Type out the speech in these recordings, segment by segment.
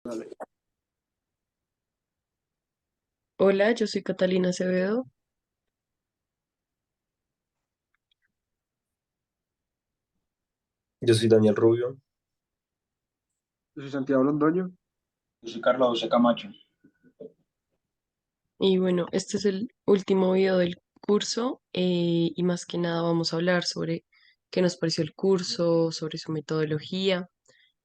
Dale. Hola, yo soy Catalina Acevedo Yo soy Daniel Rubio. Yo soy Santiago Londoño. Yo soy Carlos José Camacho. y bueno, este es el último video del curso y más que nada vamos a hablar sobre qué nos pareció el curso, sobre su metodología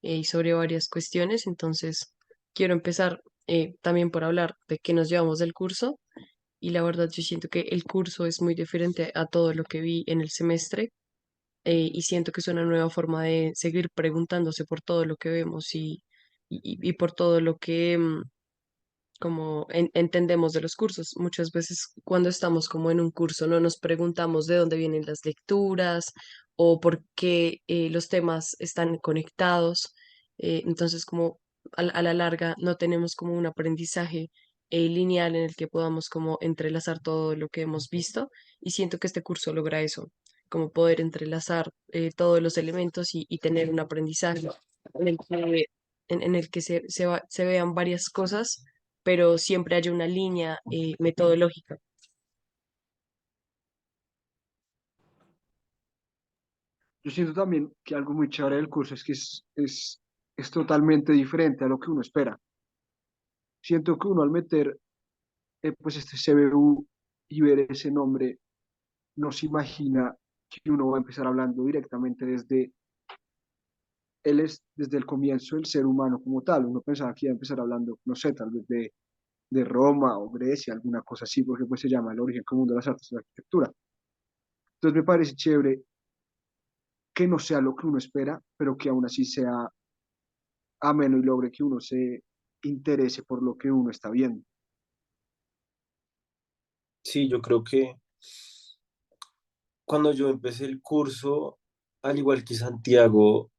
y sobre varias cuestiones. Entonces, quiero empezar también por hablar de qué nos llevamos del curso y la verdad yo siento que el curso es muy diferente a todo lo que vi en el semestre y siento que es una nueva forma de seguir preguntándose por todo lo que vemos y por todo lo que como entendemos de los cursos. Muchas veces cuando estamos como en un curso no nos preguntamos de dónde vienen las lecturas o por qué los temas están conectados. Entonces, como a la larga no tenemos como un aprendizaje lineal en el que podamos como entrelazar todo lo que hemos visto y siento que este curso logra eso, como poder entrelazar todos los elementos y tener un aprendizaje en el que, en el que se vean varias cosas pero siempre haya una línea metodológica. Yo siento también que algo muy chévere del curso es que es totalmente diferente a lo que uno espera. Siento que uno al meter pues este CBU y ver ese nombre, no se imagina que uno va a empezar hablando directamente desde el comienzo del ser humano como tal. Uno pensaba que iba a empezar hablando, no sé, tal vez de Roma o Grecia, alguna cosa así, porque pues se llama el origen común de las artes y la arquitectura. Entonces me parece chévere que no sea lo que uno espera, pero que aún así sea ameno y logre que uno se interese por lo que uno está viendo. Sí, yo creo que cuando yo empecé el curso, al igual que Santiago,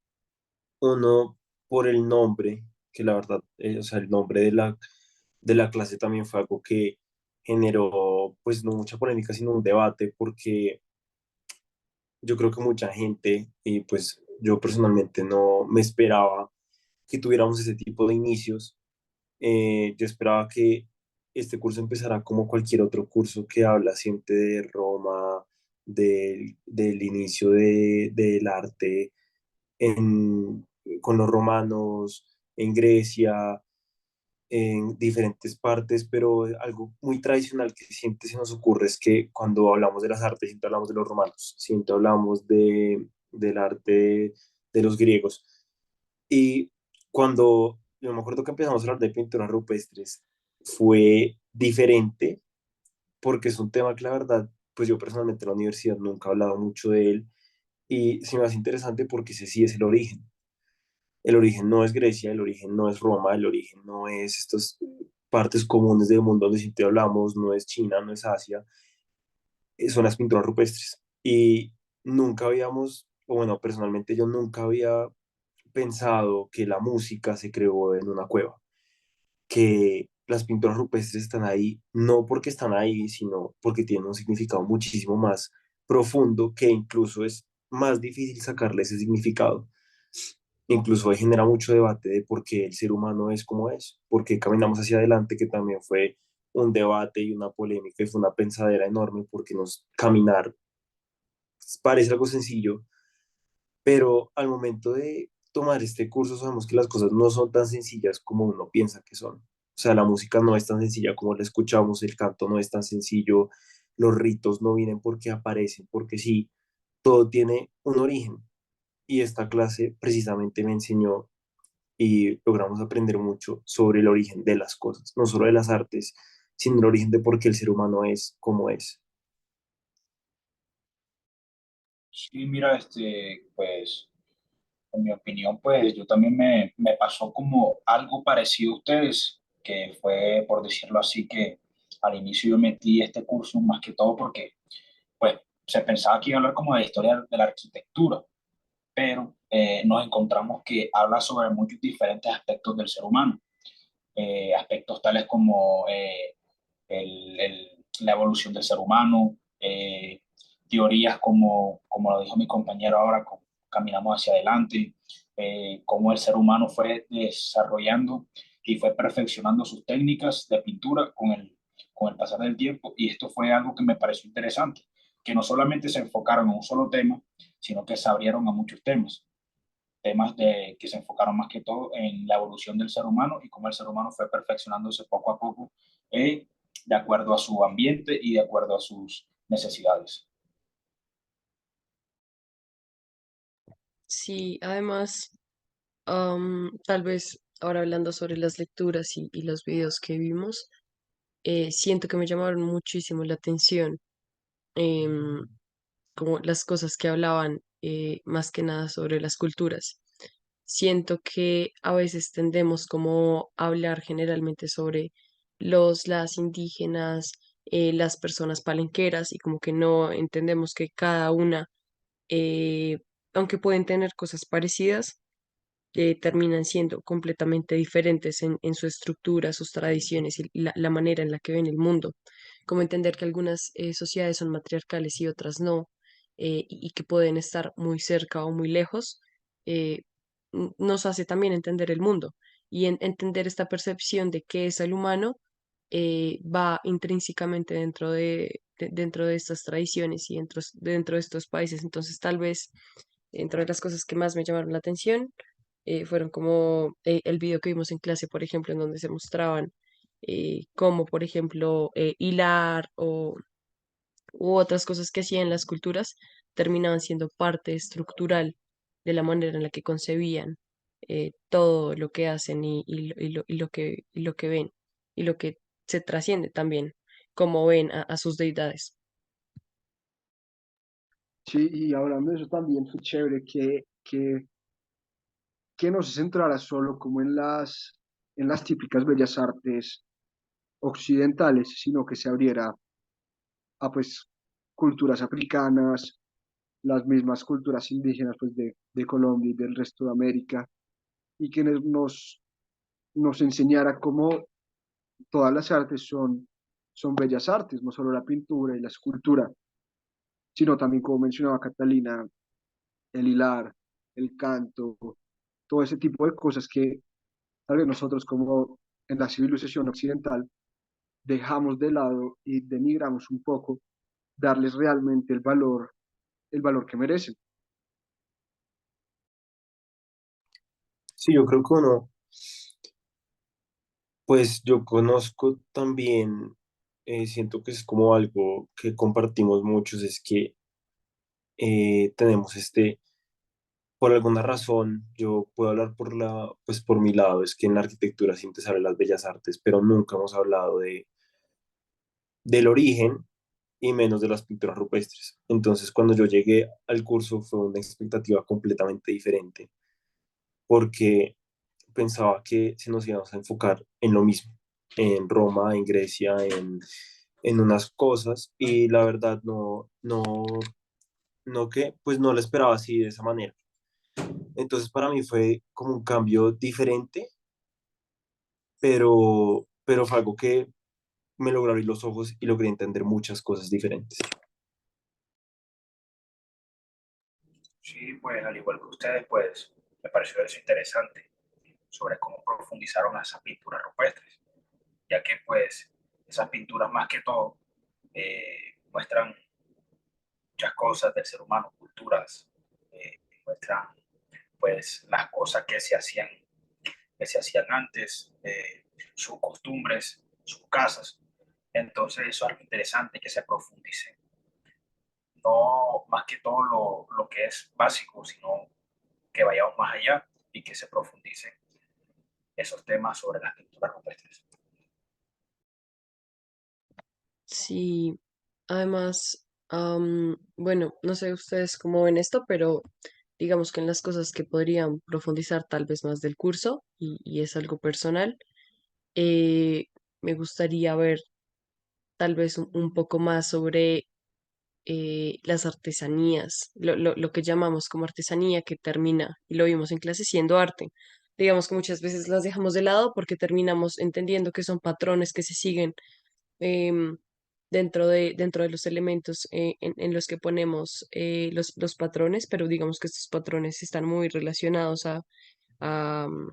uno por el nombre, que la verdad, o sea, el nombre de la clase también fue algo que generó, pues no mucha polémica, sino un debate, porque yo creo que mucha gente, y pues yo personalmente no me esperaba que tuviéramos ese tipo de inicios. Yo esperaba que este curso empezara como cualquier otro curso que habla siempre de Roma, del inicio del arte con los romanos, en Grecia, en diferentes partes, pero algo muy tradicional que siempre se nos ocurre es que cuando hablamos de las artes, siempre hablamos de los romanos, siempre hablamos del arte de los griegos. Y cuando yo me acuerdo que empezamos a hablar de pinturas rupestres, fue diferente porque es un tema que la verdad, pues yo personalmente en la universidad nunca he hablado mucho de él y se me hace interesante porque ese sí es el origen. El origen no es Grecia, el origen no es Roma, el origen no es estas partes comunes del mundo donde siempre hablamos, no es China, no es Asia, son las pinturas rupestres. Y nunca habíamos, o bueno, personalmente yo nunca había pensado que la música se creó en una cueva, que las pinturas rupestres están ahí no porque están ahí, sino porque tienen un significado muchísimo más profundo que incluso es más difícil sacarle ese significado. Incluso ahí genera mucho debate de por qué el ser humano es como es, por qué caminamos hacia adelante, que también fue un debate y una polémica y fue una pensadera enorme porque nos caminar parece algo sencillo, pero al momento de tomar este curso sabemos que las cosas no son tan sencillas como uno piensa que son. O sea, la música no es tan sencilla como la escuchamos, el canto no es tan sencillo, los ritos no vienen porque aparecen, porque sí, todo tiene un origen. Y esta clase precisamente me enseñó y logramos aprender mucho sobre el origen de las cosas, no solo de las artes, sino el origen de por qué el ser humano es como es. Sí, mira, pues, en mi opinión, pues yo también me pasó como algo parecido a ustedes, que fue, por decirlo así, que al inicio yo metí este curso más que todo porque, pues, se pensaba que iba a hablar como de la historia de la arquitectura, pero nos encontramos que habla sobre muchos diferentes aspectos del ser humano, aspectos tales como la evolución del ser humano, teorías como lo dijo mi compañero ahora, caminamos hacia adelante, cómo el ser humano fue desarrollando y fue perfeccionando sus técnicas de pintura con el pasar del tiempo. Y esto fue algo que me pareció interesante, que no solamente se enfocaron en un solo tema, sino que se abrieron a muchos temas, que se enfocaron más que todo en la evolución del ser humano y cómo el ser humano fue perfeccionándose poco a poco, de acuerdo a su ambiente y de acuerdo a sus necesidades. Sí, además, tal vez ahora hablando sobre las lecturas y los videos que vimos, siento que me llamaron muchísimo la atención, em, como las cosas que hablaban, más que nada sobre las culturas. Siento que a veces tendemos como a hablar generalmente sobre las indígenas, las personas palenqueras y como que no entendemos que cada una, eh, aunque pueden tener cosas parecidas, terminan siendo completamente diferentes en su estructura, sus tradiciones y la manera en la que ven el mundo. Como entender que algunas sociedades son matriarcales y otras no, y que pueden estar muy cerca o muy lejos, eh, nos hace también entender el mundo y entender esta percepción de qué es el humano. Va intrínsecamente dentro de estas tradiciones y dentro de estos países. Entonces, tal vez, entre las cosas que más me llamaron la atención, fueron como el video que vimos en clase, por ejemplo, en donde se mostraban cómo, por ejemplo, hilar u otras cosas que hacían las culturas terminaban siendo parte estructural de la manera en la que concebían todo lo que hacen y lo que ven y lo que se trasciende también, cómo ven a sus deidades. Sí, y hablando de eso también fue chévere que no se centrara solo como en las típicas bellas artes occidentales, sino que se abriera a pues culturas africanas, las mismas culturas indígenas pues de Colombia y del resto de América, y que nos enseñara cómo todas las artes son bellas artes, no solo la pintura y la escultura, sino también, como mencionaba Catalina, el hilar, el canto, todo ese tipo de cosas que tal vez nosotros como en la civilización occidental dejamos de lado y denigramos un poco, darles realmente el valor que merecen. Sí, yo creo que uno, pues yo conozco también, siento que es como algo que compartimos muchos, es que tenemos por alguna razón, yo puedo hablar pues por mi lado, es que en la arquitectura siempre salen las bellas artes, pero nunca hemos hablado del origen y menos de las pinturas rupestres. Entonces, cuando yo llegué al curso fue una expectativa completamente diferente, porque pensaba que se nos íbamos a enfocar en lo mismo, en Roma, en Grecia, en unas cosas, y la verdad no que, pues no lo esperaba así de esa manera. Entonces, para mí fue como un cambio diferente, pero fue algo que me logró abrir los ojos y logré entender muchas cosas diferentes. Sí, pues al igual que ustedes, pues me pareció eso interesante sobre cómo profundizaron esas pinturas rupestres, ya que pues esas pinturas más que todo muestran muchas cosas del ser humano, culturas, muestran pues las cosas que se hacían antes, sus costumbres, sus casas. Entonces eso es algo interesante que se profundice, no más que todo lo que es básico, sino que vayamos más allá y que se profundice esos temas sobre las pinturas rupestres. Sí, además, bueno, no sé ustedes cómo ven esto, pero digamos que en las cosas que podrían profundizar tal vez más del curso, y es algo personal, eh, me gustaría ver tal vez un poco más sobre las artesanías, lo que llamamos como artesanía que termina, y lo vimos en clase, siendo arte. Digamos que muchas veces las dejamos de lado porque terminamos entendiendo que son patrones que se siguen em, dentro de los elementos en los que ponemos los patrones, pero digamos que estos patrones están muy relacionados a, mm,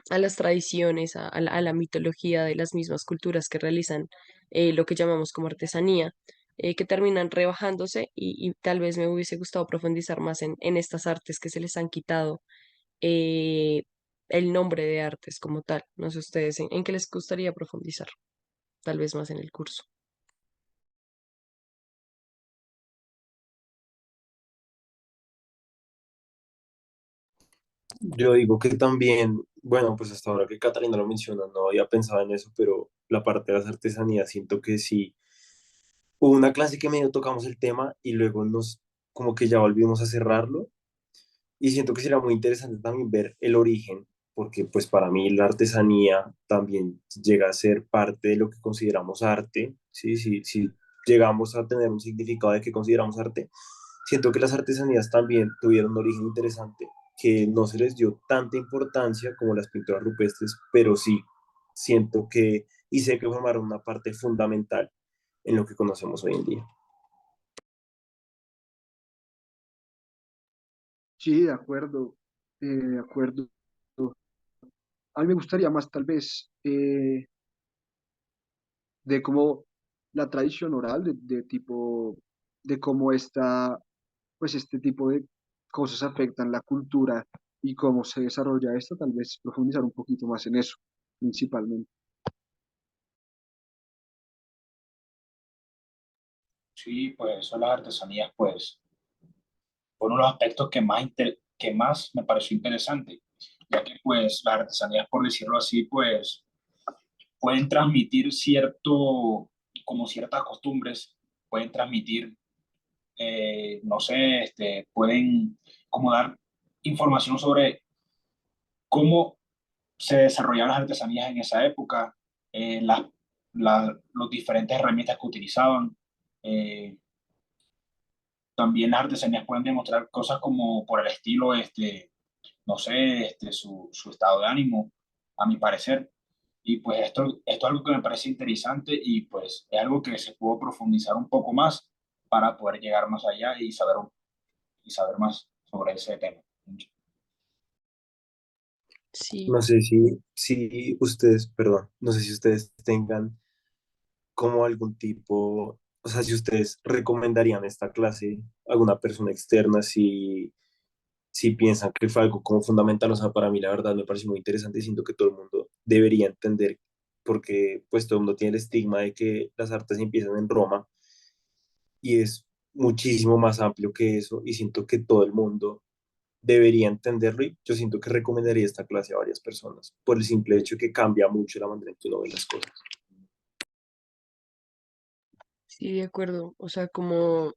a las tradiciones, a la mitología de las mismas culturas que realizan lo que llamamos como artesanía, que terminan rebajándose y tal vez me hubiese gustado profundizar más en estas artes que se les han quitado eh, el nombre de artes como tal. No sé ustedes en qué les gustaría profundizar, tal vez más en el curso. Yo digo que también, bueno, pues hasta ahora que Catalina lo menciona, no había pensado en eso, pero la parte de las artesanías siento que sí. Hubo una clase que medio tocamos el tema y luego nos, como que ya volvimos a cerrarlo. Y siento que será muy interesante también ver el origen, porque pues para mí la artesanía también llega a ser parte de lo que consideramos arte, ¿sí? Si llegamos a tener un significado de que consideramos arte, siento que las artesanías también tuvieron un origen interesante, que no se les dio tanta importancia como las pinturas rupestres, pero sí siento que, y sé que formaron una parte fundamental en lo que conocemos hoy en día. Sí, de acuerdo, de acuerdo. A mí me gustaría más tal vez de cómo la tradición oral, de tipo, de cómo está, pues este tipo de cosas afectan la cultura y cómo se desarrolla esto, tal vez profundizar un poquito más en eso, principalmente. Sí, pues son las artesanías, pues fue uno de los aspectos que más me pareció interesante, ya que pues las artesanías, por decirlo así, pues pueden transmitir como ciertas costumbres, pueden transmitir, no sé, pueden como dar información sobre cómo se desarrollaban las artesanías en esa época, los diferentes herramientas que utilizaban. eh, También las artesanías pueden demostrar cosas como por el estilo, no sé, su estado de ánimo, a mi parecer. Y pues esto es algo que me parece interesante y pues es algo que se pudo profundizar un poco más para poder llegar más allá y saber más sobre ese tema. Sí, No sé si ustedes, perdón, no sé si ustedes tengan como algún tipo, o sea, si ustedes recomendarían esta clase a alguna persona externa, si piensan que fue algo como fundamental, o sea, para mí la verdad me parece muy interesante y siento que todo el mundo debería entender, porque pues todo el mundo tiene el estigma de que las artes empiezan en Roma y es muchísimo más amplio que eso y siento que todo el mundo debería entenderlo y yo siento que recomendaría esta clase a varias personas por el simple hecho de que cambia mucho la manera en que uno ve las cosas. sí, de acuerdo. O sea, como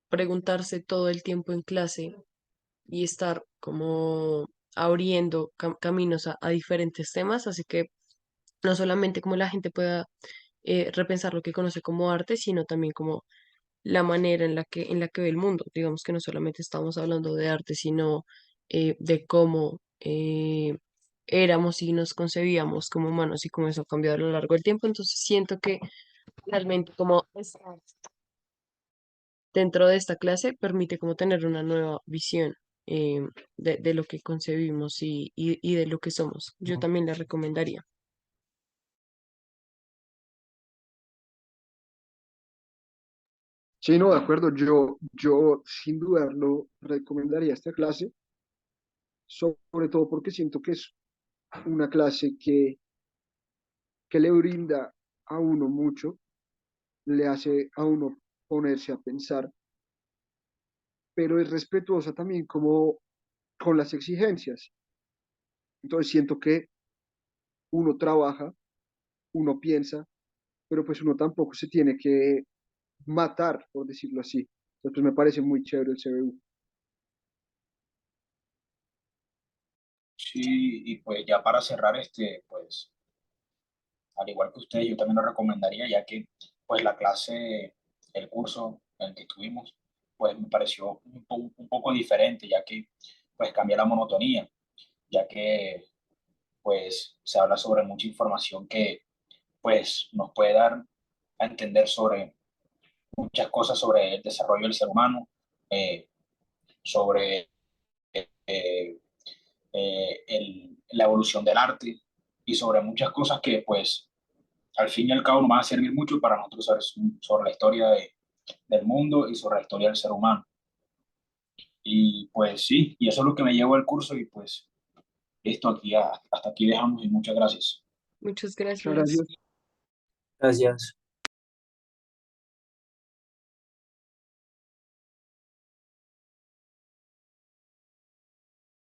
preguntarse todo el tiempo en clase y estar como abriendo caminos a diferentes temas, así que no solamente como la gente pueda repensar lo que conoce como arte, sino también como la manera en la que ve el mundo. Digamos que no solamente estamos hablando de arte, sino de cómo éramos y nos concebíamos como humanos y cómo eso ha cambiado a lo largo del tiempo. Entonces siento que realmente como estar dentro de esta clase permite como tener una nueva visión de lo que concebimos y de lo que somos. Yo también la recomendaría. Sí, no, de acuerdo, yo sin dudarlo recomendaría esta clase, sobre todo porque siento que es una clase que le brinda a uno mucho, le hace a uno ponerse a pensar, pero es respetuosa también como con las exigencias. Entonces siento que uno trabaja, uno piensa, pero pues uno tampoco se tiene que matar, por decirlo así. Entonces pues me parece muy chévere el CBU. Sí, y pues ya para cerrar, pues al igual que ustedes, yo también lo recomendaría, ya que pues la clase, el curso en el que estuvimos, pues me pareció un poco diferente, ya que pues cambia la monotonía, ya que pues se habla sobre mucha información que pues nos puede dar a entender sobre muchas cosas sobre el desarrollo del ser humano, eh, sobre eh, la evolución del arte y sobre muchas cosas que pues al fin y al cabo nos van a servir mucho para nosotros saber sobre la historia del mundo y sobre la historia del ser humano. Y pues sí, y eso es lo que me llevó al curso y pues listo, hasta aquí dejamos y muchas gracias. Muchas Muchas gracias. gracias. Gracias.